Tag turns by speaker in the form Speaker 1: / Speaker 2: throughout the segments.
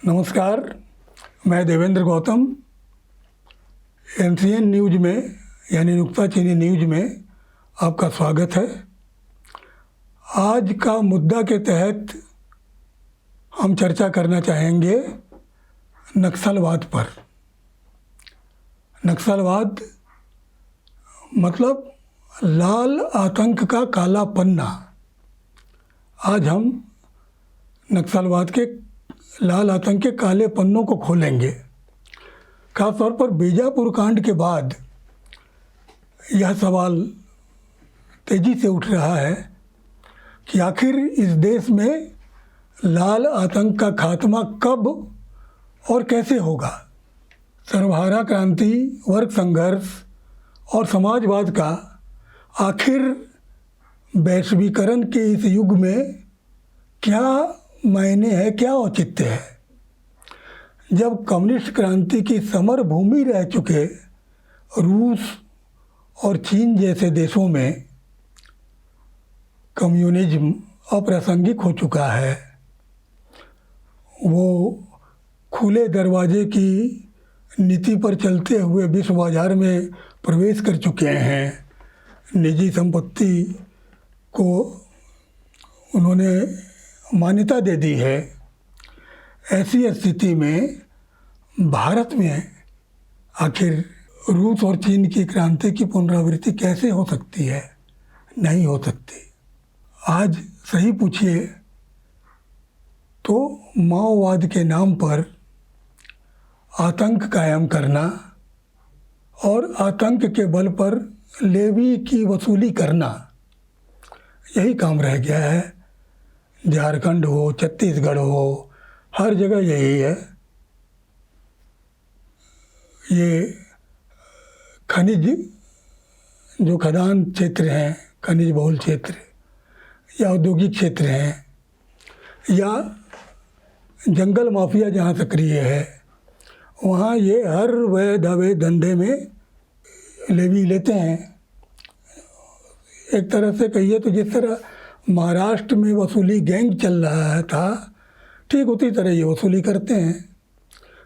Speaker 1: नमस्कार, मैं Devendra Gautam NCN news में यानी नुक्ताचीनी न्यूज़ में आपका स्वागत है। आज का मुद्दा के तहत हम चर्चा करना चाहेंगे नक्सलवाद पर। नक्सलवाद मतलब लाल आतंक का काला पन्ना। आज हम नक्सलवाद के लाल आतंक के काले पन्नों को खोलेंगे। खासतौर पर बीजापुर कांड के बाद यह सवाल तेजी से उठ रहा है कि आखिर इस देश में लाल आतंक का खात्मा कब और कैसे होगा। सर्वहारा क्रांति, वर्ग संघर्ष और समाजवाद का आखिर वैश्वीकरण के इस युग में क्या मायने है, क्या औचित्य है, जब कम्युनिस्ट क्रांति की समर भूमि रह चुके रूस और चीन जैसे देशों में कम्युनिज्म अप्रासंगिक हो चुका है। वो खुले दरवाजे की नीति पर चलते हुए विश्व बाजार में प्रवेश कर चुके हैं। निजी संपत्ति को उन्होंने मान्यता दे दी है। ऐसी स्थिति में भारत में आखिर रूस और चीन की क्रांति की पुनरावृत्ति कैसे हो सकती है? नहीं हो सकती। आज सही पूछिए तो माओवाद के नाम पर आतंक कायम करना और आतंक के बल पर लेवी की वसूली करना, यही काम रह गया है। झारखंड हो, छत्तीसगढ़ हो, हर जगह यही है। ये खनिज जो खदान क्षेत्र हैं, खनिज बहुल क्षेत्र या औद्योगिक क्षेत्र हैं, या जंगल माफिया जहाँ सक्रिय है, वहाँ ये हर वैध अवैध धंधे में लेवी लेते हैं। एक तरह से कहिए तो जिस तरह महाराष्ट्र में वसूली गैंग चल रहा था, ठीक उसी तरह ये वसूली करते हैं।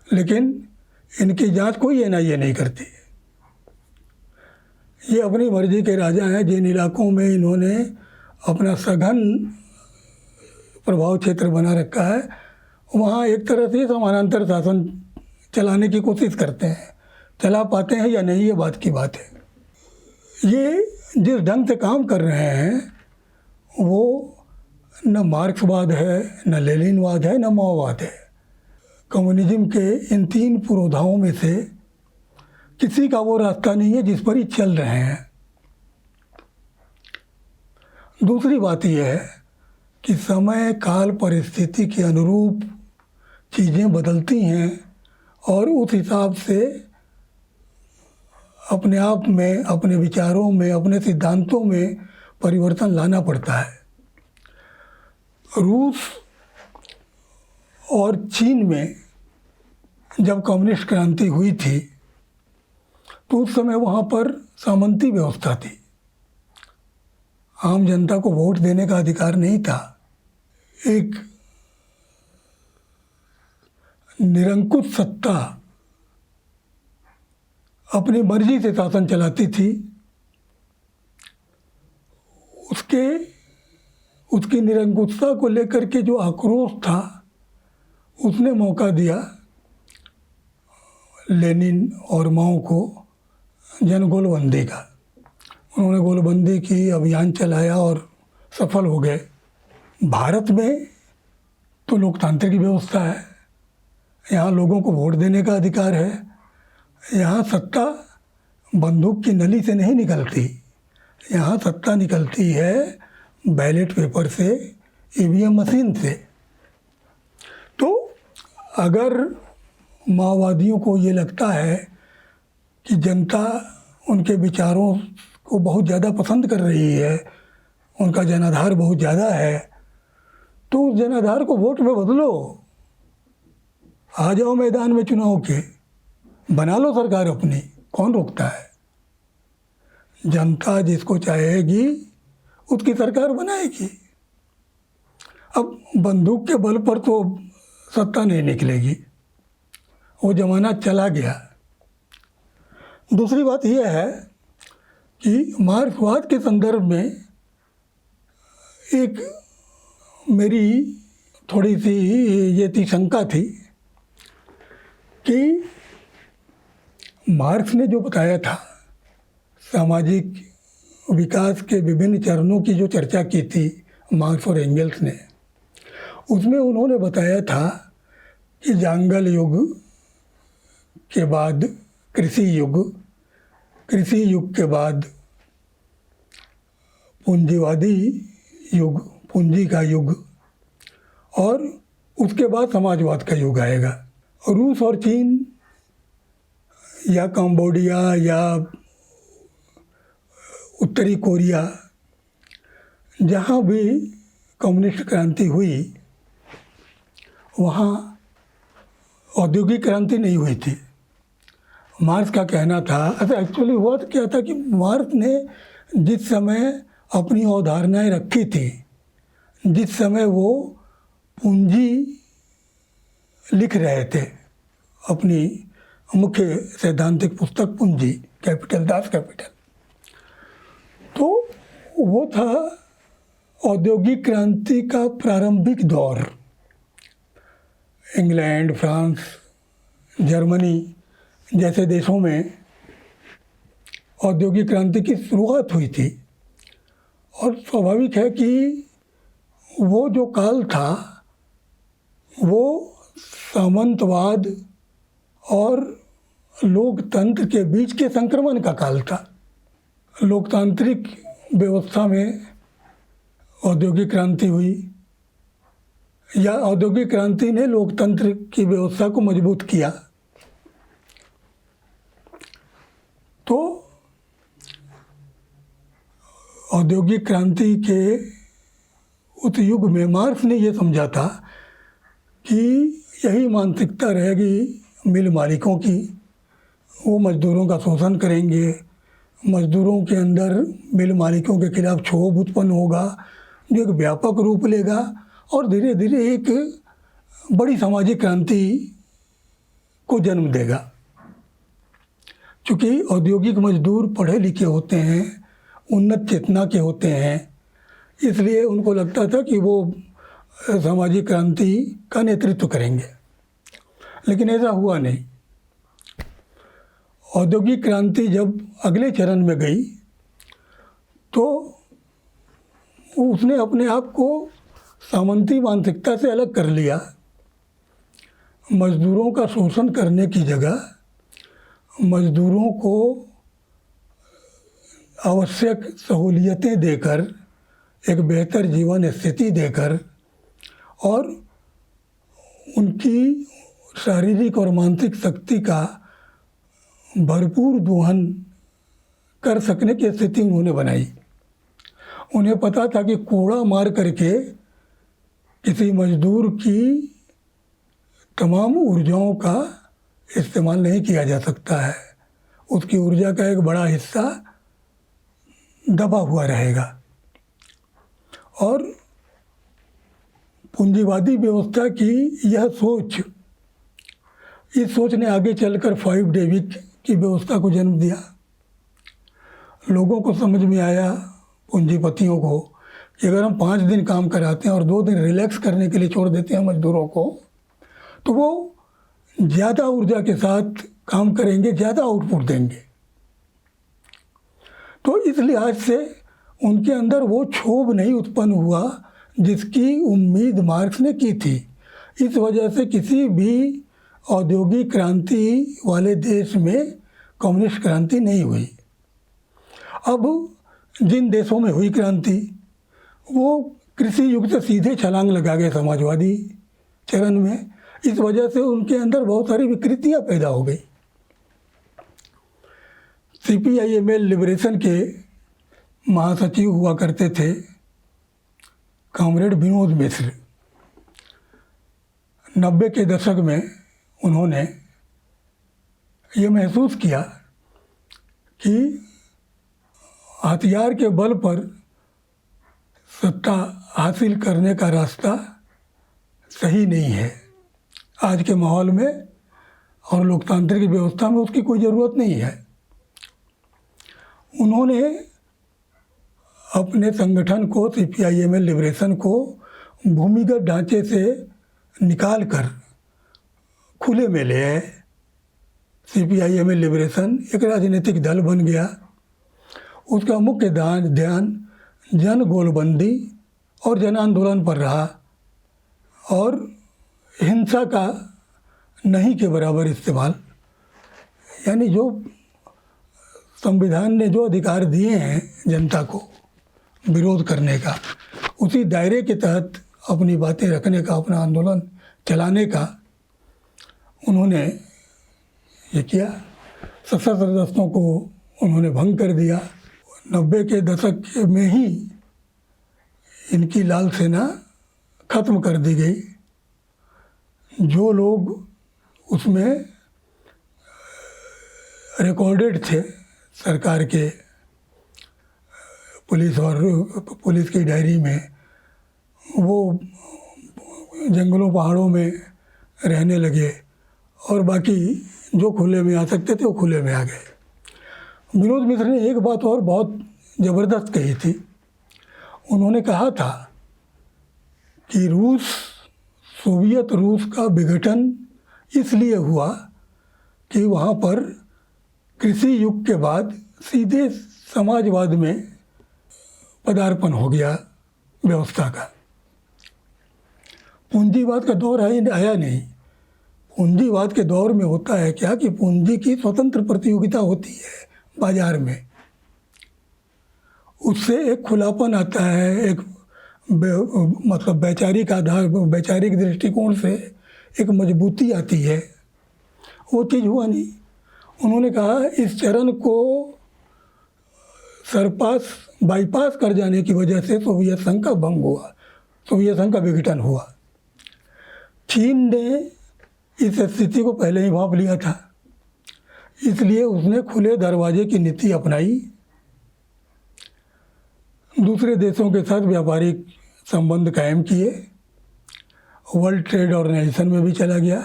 Speaker 1: लेकिन इनकी जांच कोई एनआईए नहीं करती। ये अपनी मर्जी के राजा हैं। जिन इलाकों में इन्होंने अपना सघन प्रभाव क्षेत्र बना रखा है, वहाँ एक तरह से समानांतर शासन चलाने की कोशिश करते हैं। चला पाते हैं या नहीं, ये बात की बात है। ये जिस ढंग से काम कर रहे हैं वो न मार्क्सवाद है, न लेनिनवाद है, न माओवाद है। कम्युनिज्म के इन तीन पुरोधाओं में से किसी का वो रास्ता नहीं है जिस पर ही चल रहे हैं। दूसरी बात यह है कि समय काल परिस्थिति के अनुरूप चीज़ें बदलती हैं और उस हिसाब से अपने आप में, अपने विचारों में, अपने सिद्धांतों में परिवर्तन लाना पड़ता है। रूस और चीन में जब कम्युनिस्ट क्रांति हुई थी तो उस समय वहाँ पर सामंती व्यवस्था थी। आम जनता को वोट देने का अधिकार नहीं था। एक निरंकुश सत्ता अपनी मर्जी से शासन चलाती थी। उसकी निरंकुशता को लेकर के जो आक्रोश था, उसने मौका दिया लेनिन और माओ को जनगोलबंदी का। उन्होंने गोलबंदी की, अभियान चलाया और सफल हो गए। भारत में तो लोकतांत्रिक व्यवस्था है। यहाँ लोगों को वोट देने का अधिकार है। यहाँ सत्ता बंदूक की नली से नहीं निकलती। यहाँ सत्ता निकलती है बैलेट पेपर से, ईवीएम मशीन से। तो अगर माओवादियों को ये लगता है कि जनता उनके विचारों को बहुत ज़्यादा पसंद कर रही है, उनका जनाधार बहुत ज़्यादा है, तो उस जनाधार को वोट में बदलो। आ जाओ मैदान में चुनाव के, बना लो सरकार अपनी, कौन रोकता है? जनता जिसको चाहेगी उसकी सरकार बनाएगी। अब बंदूक के बल पर तो सत्ता नहीं निकलेगी, वो ज़माना चला गया। दूसरी बात यह है कि मार्क्सवाद के संदर्भ में एक मेरी थोड़ी सी ये थी, शंका थी कि मार्क्स ने जो बताया था सामाजिक विकास के विभिन्न चरणों की जो चर्चा की थी मार्क्स और एंगल्स ने, उसमें उन्होंने बताया था कि जंगल युग के बाद कृषि युग, कृषि युग के बाद पूंजीवादी युग, पूंजी का युग, और उसके बाद समाजवाद का युग आएगा। रूस और चीन या कंबोडिया या उत्तरी कोरिया, जहाँ भी कम्युनिस्ट क्रांति हुई वहाँ औद्योगिक क्रांति नहीं हुई थी। मार्क्स का कहना था, ऐसा एक्चुअली हुआ तो क्या था कि मार्क्स ने जिस समय अपनी अवधारणाएं रखी थी, जिस समय वो पूंजी लिख रहे थे, अपनी मुख्य सैद्धांतिक पुस्तक पूंजी, कैपिटल, दास कैपिटल, तो वो था औद्योगिक क्रांति का प्रारंभिक दौर। इंग्लैंड, फ्रांस, जर्मनी जैसे देशों में औद्योगिक क्रांति की शुरुआत हुई थी, और स्वाभाविक है कि वो जो काल था वो सामंतवाद और लोकतंत्र के बीच के संक्रमण का काल था। लोकतांत्रिक व्यवस्था में औद्योगिक क्रांति हुई, या औद्योगिक क्रांति ने लोकतंत्र की व्यवस्था को मजबूत किया। तो औद्योगिक क्रांति के उस युग में मार्क्स ने ये समझा था कि यही मानसिकता रहेगी मिल मालिकों की, वो मजदूरों का शोषण करेंगे, मजदूरों के अंदर मिल मालिकों के खिलाफ क्षोभ उत्पन्न होगा जो एक व्यापक रूप लेगा और धीरे धीरे एक बड़ी सामाजिक क्रांति को जन्म देगा। क्योंकि औद्योगिक मजदूर पढ़े लिखे होते हैं, उन्नत चेतना के होते हैं, इसलिए उनको लगता था कि वो सामाजिक क्रांति का नेतृत्व करेंगे, लेकिन ऐसा हुआ नहीं। औद्योगिक क्रांति जब अगले चरण में गई तो उसने अपने आप को सामंती मानसिकता से अलग कर लिया। मजदूरों का शोषण करने की जगह मजदूरों को आवश्यक सहूलियतें देकर, एक बेहतर जीवन स्थिति देकर और उनकी शारीरिक और मानसिक शक्ति का भरपूर दोहन कर सकने की स्थिति उन्होंने बनाई। उन्हें पता था कि कोड़ा मार करके किसी मजदूर की तमाम ऊर्जाओं का इस्तेमाल नहीं किया जा सकता है, उसकी ऊर्जा का एक बड़ा हिस्सा दबा हुआ रहेगा। और पूंजीवादी व्यवस्था की यह सोच, इस सोच ने आगे चलकर 5 डे वीक की व्यवस्था को जन्म दिया। लोगों को समझ में आया, पूंजीपतियों को, कि अगर हम 5 दिन काम कराते हैं और 2 दिन रिलैक्स करने के लिए छोड़ देते हैं मजदूरों को, तो वो ज़्यादा ऊर्जा के साथ काम करेंगे, ज़्यादा आउटपुट देंगे। तो इस लिहाज से उनके अंदर वो क्षोभ नहीं उत्पन्न हुआ जिसकी उम्मीद मार्क्स ने की थी। इस वजह से किसी भी औद्योगिक क्रांति वाले देश में कम्युनिस्ट क्रांति नहीं हुई। अब जिन देशों में हुई क्रांति, वो कृषि युग से सीधे छलांग लगा गए समाजवादी चरण में। इस वजह से उनके अंदर बहुत सारी विकृतियां पैदा हो गई। CPIML लिबरेशन के महासचिव हुआ करते थे कॉमरेड विनोद मिश्र। 90 के दशक में उन्होंने ये महसूस किया कि हथियार के बल पर सत्ता हासिल करने का रास्ता सही नहीं है। आज के माहौल में और लोकतांत्रिक व्यवस्था में उसकी कोई ज़रूरत नहीं है। उन्होंने अपने संगठन को, CPIML लिबरेशन को भूमिगत ढांचे से निकाल कर खुले में ले आए। CPIML लिबरेशन एक राजनीतिक दल बन गया। उसका मुख्य ध्यान जन गोलबंदी और जन आंदोलन पर रहा और हिंसा का नहीं के बराबर इस्तेमाल, यानी जो संविधान ने जो अधिकार दिए हैं जनता को विरोध करने का, उसी दायरे के तहत अपनी बातें रखने का, अपना आंदोलन चलाने का उन्होंने ये किया। सशस्त्र दस्तों को उन्होंने भंग कर दिया। 90 के दशक में ही इनकी लाल सेना ख़त्म कर दी गई। जो लोग उसमें रिकॉर्डेड थे सरकार के पुलिस की डायरी में, वो जंगलों पहाड़ों में रहने लगे और बाकी जो खुले में आ सकते थे वो खुले में आ गए। विनोद मिश्र ने एक बात और बहुत ज़बरदस्त कही थी। उन्होंने कहा था कि सोवियत रूस का विघटन इसलिए हुआ कि वहाँ पर कृषि युग के बाद सीधे समाजवाद में पदार्पण हो गया व्यवस्था का। पूंजीवाद का दौर आया नहीं। पूंजीवाद के दौर में होता है क्या कि पूंजी की स्वतंत्र प्रतियोगिता होती है बाजार में। उससे एक खुलापन आता है, एक मतलब वैचारिक आधार, वैचारिक दृष्टिकोण से एक मजबूती आती है। वो चीज़ हुआ नहीं। उन्होंने कहा इस चरण को बाईपास कर जाने की वजह से सोवियत संघ का भंग हुआ, सोवियत संघ का विघटन हुआ। चीन ने इस स्थिति को पहले ही भांप लिया था, इसलिए उसने खुले दरवाजे की नीति अपनाई। दूसरे देशों के साथ व्यापारिक संबंध कायम किए, वर्ल्ड ट्रेड ऑर्गेनाइजेशन में भी चला गया।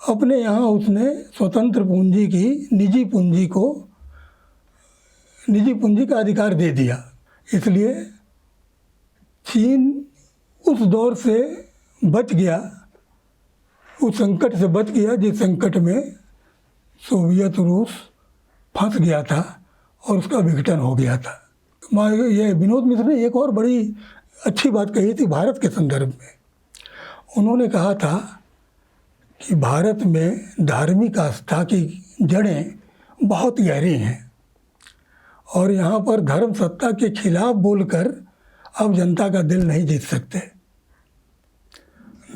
Speaker 1: अपने यहाँ उसने स्वतंत्र पूंजी की निजी पूंजी का अधिकार दे दिया। इसलिए चीन उस दौर से बच गया, उस संकट से बच गया जिस संकट में सोवियत रूस फंस गया था और उसका विघटन हो गया था। ये विनोद मिश्र ने एक और बड़ी अच्छी बात कही थी भारत के संदर्भ में। उन्होंने कहा था कि भारत में धार्मिक आस्था की जड़ें बहुत गहरी हैं और यहाँ पर धर्म सत्ता के खिलाफ बोलकर अब जनता का दिल नहीं जीत सकते।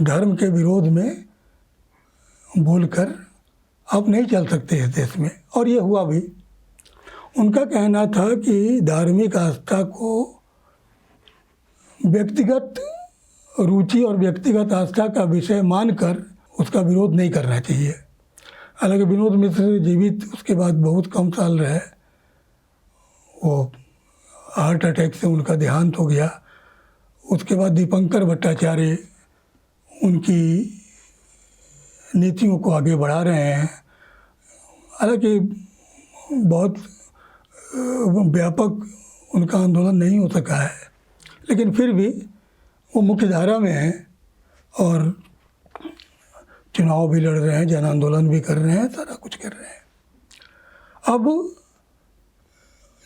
Speaker 1: धर्म के विरोध में बोलकर अब नहीं चल सकते इस देश में, और ये हुआ भी। उनका कहना था कि धार्मिक आस्था को व्यक्तिगत रुचि और व्यक्तिगत आस्था का विषय मानकर उसका विरोध नहीं करना चाहिए। हालांकि विनोद मिश्र जीवित उसके बाद बहुत कम साल रहे, वो हार्ट अटैक से उनका देहांत हो गया। उसके बाद दीपंकर भट्टाचार्य उनकी नीतियों को आगे बढ़ा रहे हैं। हालांकि बहुत व्यापक उनका आंदोलन नहीं हो सका है, लेकिन फिर भी वो मुख्य धारा में हैं और चुनाव भी लड़ रहे हैं, जन आंदोलन भी कर रहे हैं, सारा कुछ कर रहे हैं। अब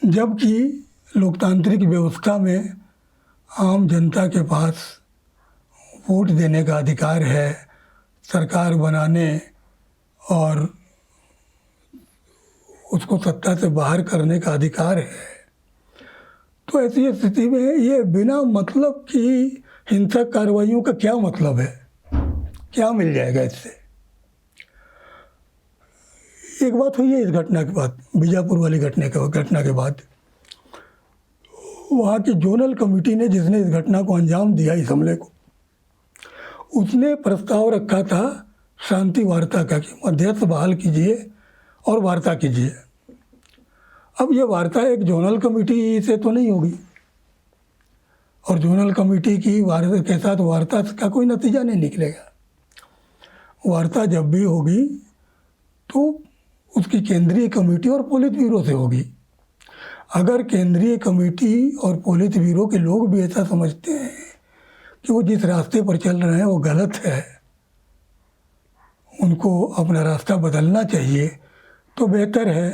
Speaker 1: जबकि लोकतांत्रिक व्यवस्था में आम जनता के पास वोट देने का अधिकार है, सरकार बनाने और उसको सत्ता से बाहर करने का अधिकार है, तो ऐसी स्थिति में ये बिना मतलब की हिंसक कार्रवाइयों का क्या मतलब है? क्या मिल जाएगा इससे? एक बात हुई है इस घटना के बाद, बीजापुर वाली घटना के बाद वहाँ की जोनल कमेटी ने, जिसने इस घटना को अंजाम दिया, इस हमले को, उसने प्रस्ताव रखा था शांति वार्ता का कि मध्यस्थ बहाल कीजिए और वार्ता कीजिए। अब ये वार्ता एक जोनल कमेटी से तो नहीं होगी और जोनल कमेटी की के साथ वार्ता का कोई नतीजा नहीं निकलेगा। वार्ता जब भी होगी तो उसकी केंद्रीय कमेटी और पोलित ब्यूरो से होगी। अगर केंद्रीय कमेटी और पोलित ब्यूरो के लोग भी ऐसा समझते हैं कि वो जिस रास्ते पर चल रहे हैं वो गलत है, उनको अपना रास्ता बदलना चाहिए, तो बेहतर है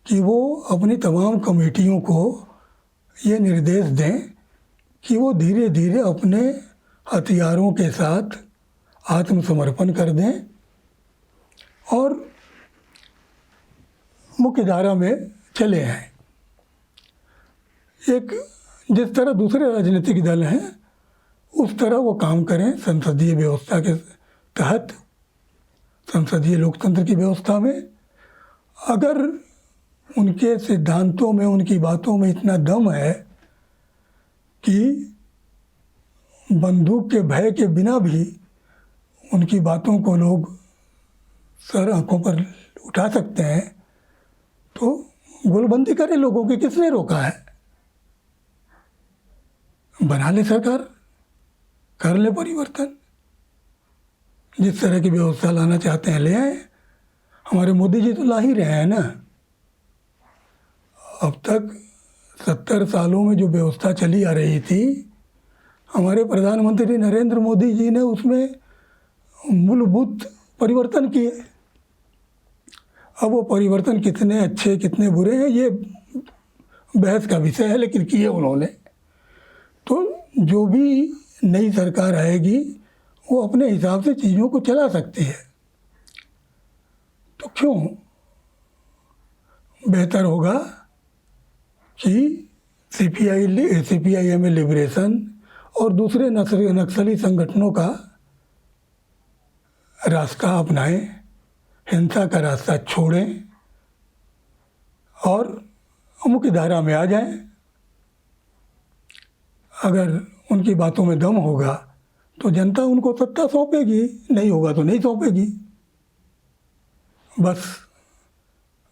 Speaker 1: कि वो अपनी तमाम कमेटियों को ये निर्देश दें कि वो धीरे धीरे अपने हथियारों के साथ आत्मसमर्पण कर दें और मुख्य धारा में चले आएं। एक जिस तरह दूसरे राजनीतिक दल हैं उस तरह वो काम करें संसदीय व्यवस्था के तहत, संसदीय लोकतंत्र की व्यवस्था में। अगर उनके सिद्धांतों में, उनकी बातों में इतना दम है कि बंदूक के भय के बिना भी उनकी बातों को लोग सर आंखों पर उठा सकते हैं, तो गोलबंदी करें लोगों की, किसने रोका है? बना ले सरकार, कर ले परिवर्तन, जिस तरह की व्यवस्था लाना चाहते हैं ले आए। हमारे मोदी जी तो ला ही रहे हैं ना। अब तक 70 सालों में जो व्यवस्था चली आ रही थी, हमारे प्रधानमंत्री नरेंद्र मोदी जी ने उसमें मूलभूत परिवर्तन किए। अब वो परिवर्तन कितने अच्छे कितने बुरे हैं ये बहस का विषय है, लेकिन किए उन्होंने। तो जो भी नई सरकार आएगी वो अपने हिसाब से चीज़ों को चला सकती है, तो क्यों बेहतर होगा कि CPI-ML लिबरेशन और दूसरे नक्सली संगठनों का रास्ता अपनाएं, हिंसा का रास्ता छोड़ें और मुख्य धारा में आ जाएं। अगर उनकी बातों में दम होगा तो जनता उनको सत्ता सौंपेगी, नहीं होगा तो नहीं सौंपेगी। बस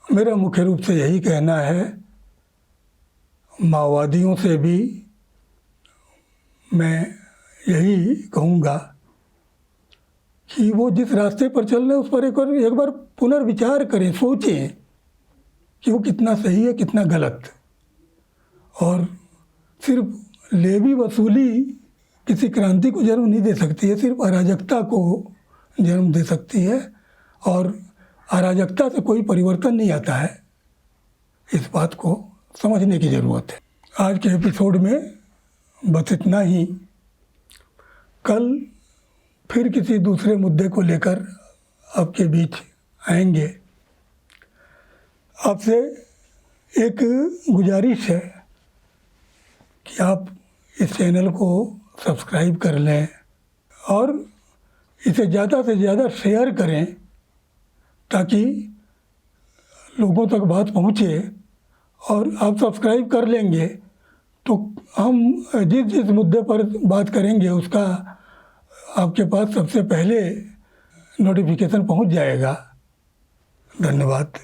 Speaker 1: मेरा मुख्य रूप से यही कहना है। माओवादियों से भी मैं यही कहूँगा कि वो जिस रास्ते पर चल रहे हैं उस पर एक बार पुनर्विचार करें, सोचें कि वो कितना सही है कितना गलत। और सिर्फ लेवी वसूली किसी क्रांति को जन्म नहीं दे सकती है, सिर्फ अराजकता को जन्म दे सकती है, और अराजकता से कोई परिवर्तन नहीं आता है। इस बात को समझने की ज़रूरत है। आज के एपिसोड में बस इतना ही। कल फिर किसी दूसरे मुद्दे को लेकर आपके बीच आएंगे। आपसे एक गुजारिश है कि आप इस चैनल को सब्सक्राइब कर लें और इसे ज़्यादा से ज़्यादा शेयर करें ताकि लोगों तक बात पहुँचे। और आप सब्सक्राइब कर लेंगे तो हम जिस जिस मुद्दे पर बात करेंगे उसका आपके पास सबसे पहले नोटिफिकेशन पहुँच जाएगा। धन्यवाद।